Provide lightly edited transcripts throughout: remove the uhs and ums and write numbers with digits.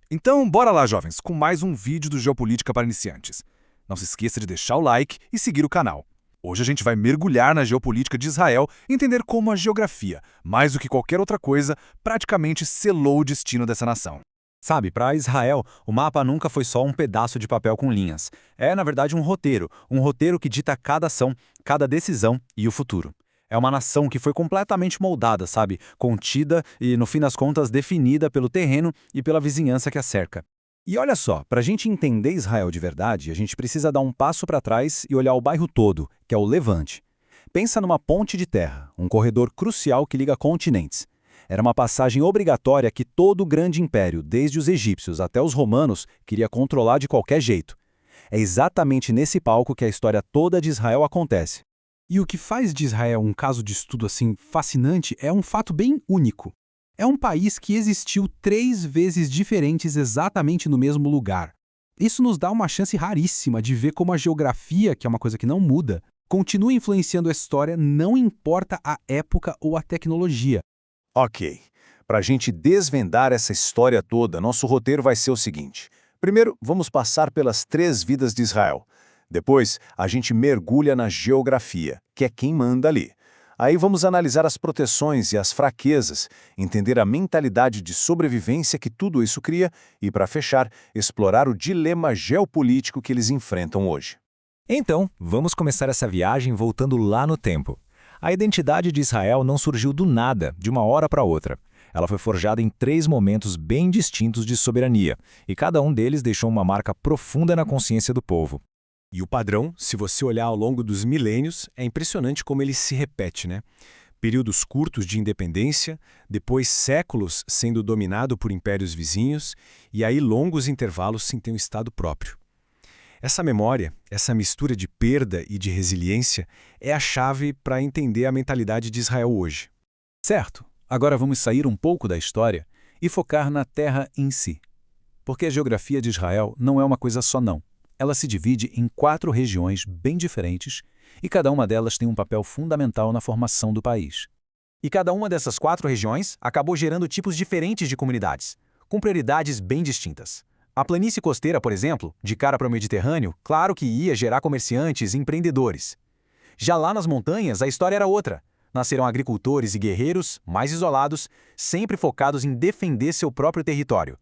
Então, bora lá, jovens, com mais um vídeo do Geopolítica para Iniciantes. Não se esqueça de deixar o like e seguir o canal. Hoje a gente vai mergulhar na geopolítica de Israel e entender como a geografia, mais do que qualquer outra coisa, praticamente selou o destino dessa nação. Sabe, para Israel, o mapa nunca foi só um pedaço de papel com linhas. É, na verdade, um roteiro que dita cada ação, cada decisão e o futuro. É uma nação que foi completamente moldada, sabe? Contida e, no fim das contas, definida pelo terreno e pela vizinhança que a cerca. E olha só, para a gente entender Israel de verdade, a gente precisa dar um passo para trás e olhar o bairro todo, que é o Levante. Pensa numa ponte de terra, um corredor crucial que liga continentes. Era uma passagem obrigatória que todo grande império, desde os egípcios até os romanos, queria controlar de qualquer jeito. É exatamente nesse palco que a história toda de Israel acontece. E o que faz de Israel um caso de estudo assim fascinante é um fato bem único. É um país que existiu 3 vezes diferentes exatamente no mesmo lugar. Isso nos dá uma chance raríssima de ver como a geografia, que é uma coisa que não muda, continua influenciando a história, não importa a época ou a tecnologia. Ok. Para a gente desvendar essa história toda, nosso roteiro vai ser o seguinte. Primeiro, vamos passar pelas 3 vidas de Israel. Depois, a gente mergulha na geografia, que é quem manda ali. Aí vamos analisar as proteções e as fraquezas, entender a mentalidade de sobrevivência que tudo isso cria e, para fechar, explorar o dilema geopolítico que eles enfrentam hoje. Então, vamos começar essa viagem voltando lá no tempo. A identidade de Israel não surgiu do nada, de uma hora para outra. Ela foi forjada em 3 momentos bem distintos de soberania, e cada um deles deixou uma marca profunda na consciência do povo. E o padrão, se você olhar ao longo dos milênios, é impressionante como ele se repete, né? Períodos curtos de independência, depois séculos sendo dominado por impérios vizinhos, e aí longos intervalos sem ter um Estado próprio. Essa memória, essa mistura de perda e de resiliência, é a chave para entender a mentalidade de Israel hoje. Certo, agora vamos sair um pouco da história e focar na terra em si. Porque a geografia de Israel não é uma coisa só não. Ela se divide em 4 regiões bem diferentes e cada uma delas tem um papel fundamental na formação do país. E cada uma dessas 4 regiões acabou gerando tipos diferentes de comunidades, com prioridades bem distintas. A planície costeira, por exemplo, de cara para o Mediterrâneo, claro que ia gerar comerciantes e empreendedores. Já lá nas montanhas, a história era outra. Nasceram agricultores e guerreiros, mais isolados, sempre focados em defender seu próprio território.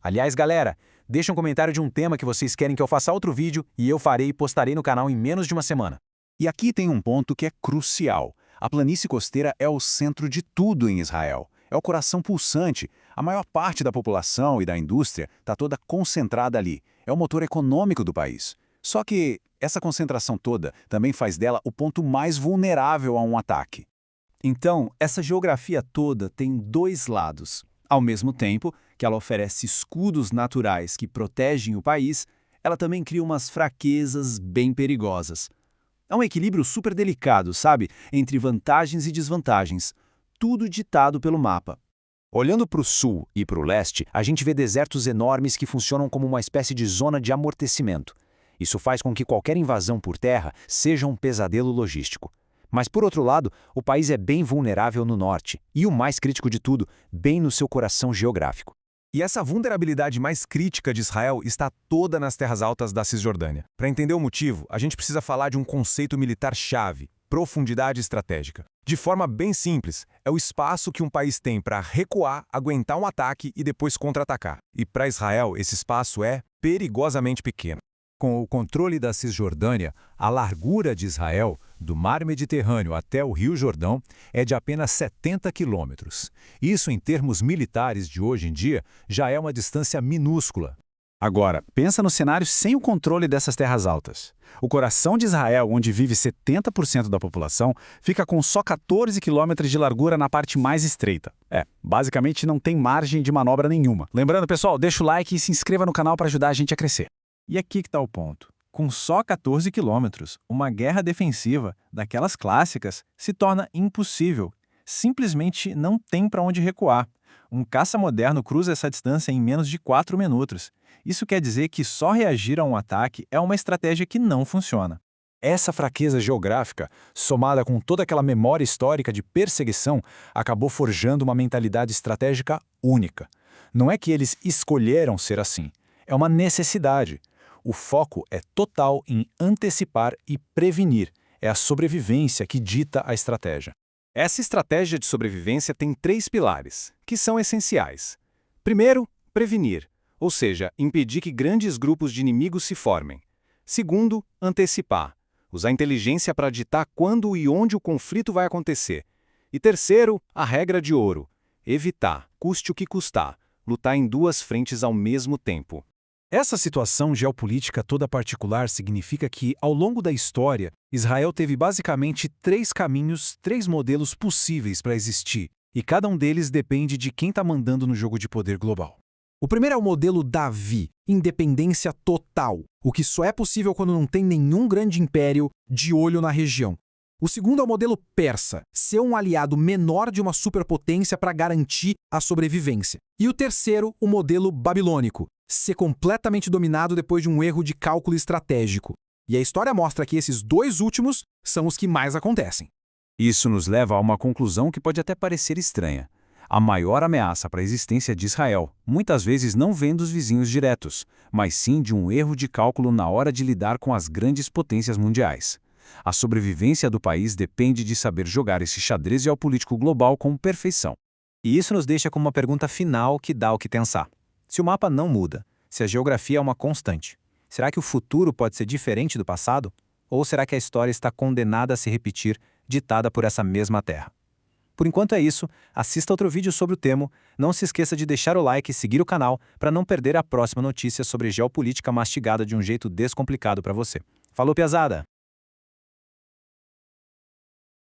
Aliás, galera, deixa um comentário de um tema que vocês querem que eu faça outro vídeo e eu farei e postarei no canal em menos de uma semana. E aqui tem um ponto que é crucial. A planície costeira é o centro de tudo em Israel. É o coração pulsante. A maior parte da população e da indústria está toda concentrada ali. É o motor econômico do país. Só que essa concentração toda também faz dela o ponto mais vulnerável a um ataque. Então, essa geografia toda tem 2 lados. Ao mesmo tempo que ela oferece escudos naturais que protegem o país, ela também cria umas fraquezas bem perigosas. É um equilíbrio super delicado, sabe? Entre vantagens e desvantagens. Tudo ditado pelo mapa. Olhando para o sul e para o leste, a gente vê desertos enormes que funcionam como uma espécie de zona de amortecimento. Isso faz com que qualquer invasão por terra seja um pesadelo logístico. Mas, por outro lado, o país é bem vulnerável no norte e, o mais crítico de tudo, bem no seu coração geográfico. E essa vulnerabilidade mais crítica de Israel está toda nas terras altas da Cisjordânia. Para entender o motivo, a gente precisa falar de um conceito militar-chave: profundidade estratégica. De forma bem simples, é o espaço que um país tem para recuar, aguentar um ataque e depois contra-atacar. E para Israel, esse espaço é perigosamente pequeno. Com o controle da Cisjordânia, a largura de Israel, do Mar Mediterrâneo até o Rio Jordão, é de apenas 70 quilômetros. Isso, em termos militares de hoje em dia, já é uma distância minúscula. Agora, pensa no cenário sem o controle dessas terras altas. O coração de Israel, onde vive 70% da população, fica com só 14 quilômetros de largura na parte mais estreita. Basicamente não tem margem de manobra nenhuma. Lembrando, pessoal, deixa o like e se inscreva no canal para ajudar a gente a crescer. E aqui que está o ponto. Com só 14 quilômetros, uma guerra defensiva, daquelas clássicas, se torna impossível. Simplesmente não tem para onde recuar. Um caça moderno cruza essa distância em menos de 4 minutos. Isso quer dizer que só reagir a um ataque é uma estratégia que não funciona. Essa fraqueza geográfica, somada com toda aquela memória histórica de perseguição, acabou forjando uma mentalidade estratégica única. Não é que eles escolheram ser assim, é uma necessidade. O foco é total em antecipar e prevenir. É a sobrevivência que dita a estratégia. Essa estratégia de sobrevivência tem 3 pilares, que são essenciais. Primeiro, prevenir, ou seja, impedir que grandes grupos de inimigos se formem. Segundo, antecipar, usar inteligência para ditar quando e onde o conflito vai acontecer. E terceiro, a regra de ouro, evitar, custe o que custar, lutar em 2 frentes ao mesmo tempo. Essa situação geopolítica toda particular significa que, ao longo da história, Israel teve basicamente 3 caminhos, 3 modelos possíveis para existir, e cada um deles depende de quem está mandando no jogo de poder global. O primeiro é o modelo Davi, independência total, o que só é possível quando não tem nenhum grande império de olho na região. O segundo é o modelo persa, ser um aliado menor de uma superpotência para garantir a sobrevivência. E o terceiro, o modelo babilônico, ser completamente dominado depois de um erro de cálculo estratégico. E a história mostra que esses 2 últimos são os que mais acontecem. Isso nos leva a uma conclusão que pode até parecer estranha. A maior ameaça para a existência de Israel muitas vezes não vem dos vizinhos diretos, mas sim de um erro de cálculo na hora de lidar com as grandes potências mundiais. A sobrevivência do país depende de saber jogar esse xadrez geopolítico global com perfeição. E isso nos deixa com uma pergunta final que dá o que pensar. Se o mapa não muda, se a geografia é uma constante, será que o futuro pode ser diferente do passado? Ou será que a história está condenada a se repetir, ditada por essa mesma terra? Por enquanto é isso, assista outro vídeo sobre o tema, não se esqueça de deixar o like e seguir o canal para não perder a próxima notícia sobre geopolítica mastigada de um jeito descomplicado para você. Falou, piazada!